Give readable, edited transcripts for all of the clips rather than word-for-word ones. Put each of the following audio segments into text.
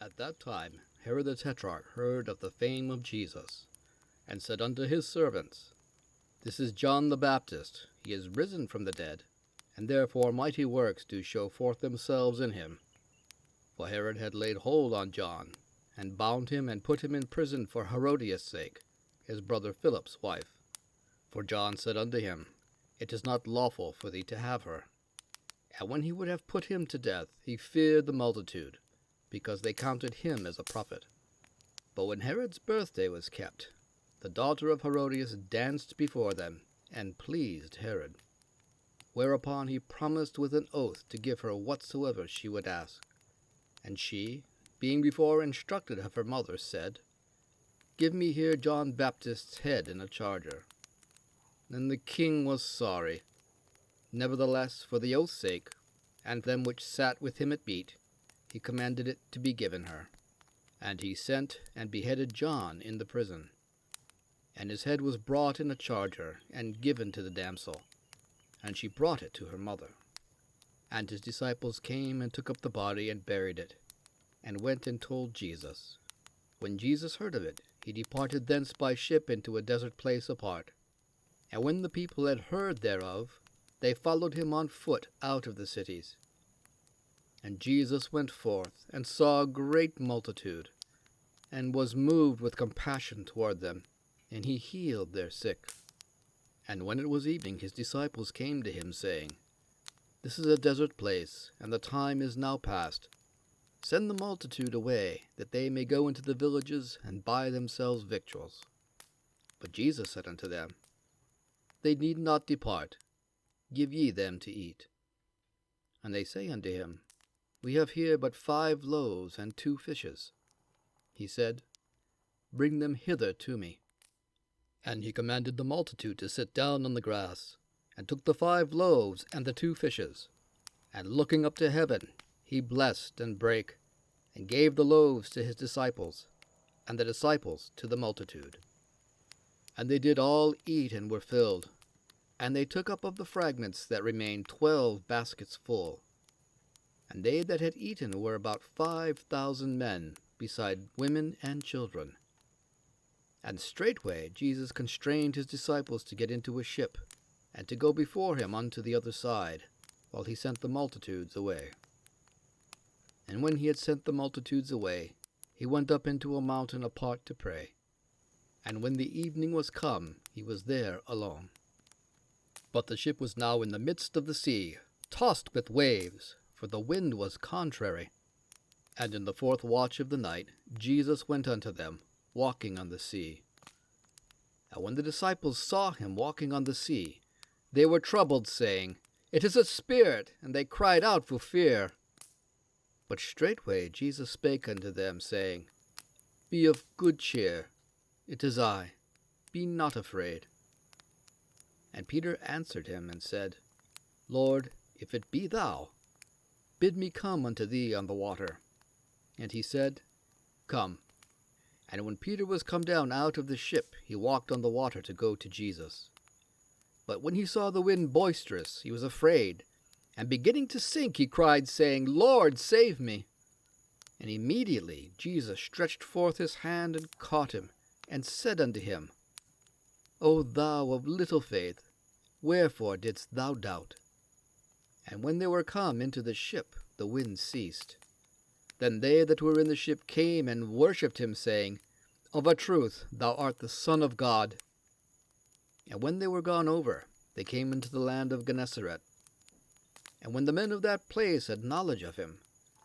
At that time Herod the Tetrarch heard of the fame of Jesus, and said unto his servants, This is John the Baptist. He is risen from the dead, and therefore mighty works do show forth themselves in him. For Herod had laid hold on John, and bound him and put him in prison for Herodias' sake, his brother Philip's wife. For John said unto him, It is not lawful for thee to have her. And when he would have put him to death, he feared the multitude, because they counted him as a prophet. But when Herod's birthday was kept, the daughter of Herodias danced before them, and pleased Herod. Whereupon he promised with an oath to give her whatsoever she would ask. And she, being before instructed of her mother, said, Give me here John Baptist's head in a charger. Then the king was sorry. Nevertheless, for the oath's sake, and them which sat with him at meat, he commanded it to be given her. And he sent and beheaded John in the prison. And his head was brought in a charger, and given to the damsel. And she brought it to her mother. And his disciples came and took up the body and buried it, and went and told Jesus. When Jesus heard of it, he departed thence by ship into a desert place apart. And when the people had heard thereof, they followed him on foot out of the cities. And Jesus went forth, and saw a great multitude, and was moved with compassion toward them, and he healed their sick. And when it was evening, his disciples came to him, saying, This is a desert place, and the time is now past. Send the multitude away, that they may go into the villages, and buy themselves victuals. But Jesus said unto them, They need not depart. Give ye them to eat. And they say unto him, We have here but 5 loaves and 2 fishes. He said, Bring them hither to me. And he commanded the multitude to sit down on the grass, and took the 5 loaves and the 2 fishes, and looking up to heaven, he blessed and brake, and gave the loaves to his disciples, and the disciples to the multitude. And they did all eat and were filled, and they took up of the fragments that remained 12 baskets full. And they that had eaten were about 5,000 men, beside women and children. And straightway Jesus constrained his disciples to get into a ship, and to go before him unto the other side, while he sent the multitudes away. And when he had sent the multitudes away, he went up into a mountain apart to pray. And when the evening was come, he was there alone. But the ship was now in the midst of the sea, tossed with waves, for the wind was contrary. And in the 4th watch of the night Jesus went unto them, walking on the sea. And when the disciples saw him walking on the sea, they were troubled, saying, It is a spirit, and they cried out for fear. But straightway Jesus spake unto them, saying, Be of good cheer, it is I, be not afraid. And Peter answered him and said, Lord, if it be thou, bid me come unto thee on the water. And he said, Come. And when Peter was come down out of the ship, he walked on the water to go to Jesus. But when he saw the wind boisterous, he was afraid, and beginning to sink, he cried, saying, Lord, save me. And immediately Jesus stretched forth his hand and caught him, and said unto him, O thou of little faith, wherefore didst thou doubt? And when they were come into the ship, the wind ceased. Then they that were in the ship came and worshipped him, saying, Of a truth thou art the Son of God. And when they were gone over, they came into the land of Gennesaret. And when the men of that place had knowledge of him,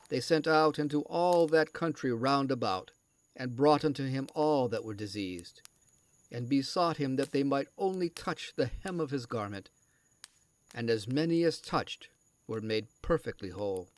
they sent out into all that country round about, and brought unto him all that were diseased, and besought him that they might only touch the hem of his garment. And as many as touched were made perfectly whole.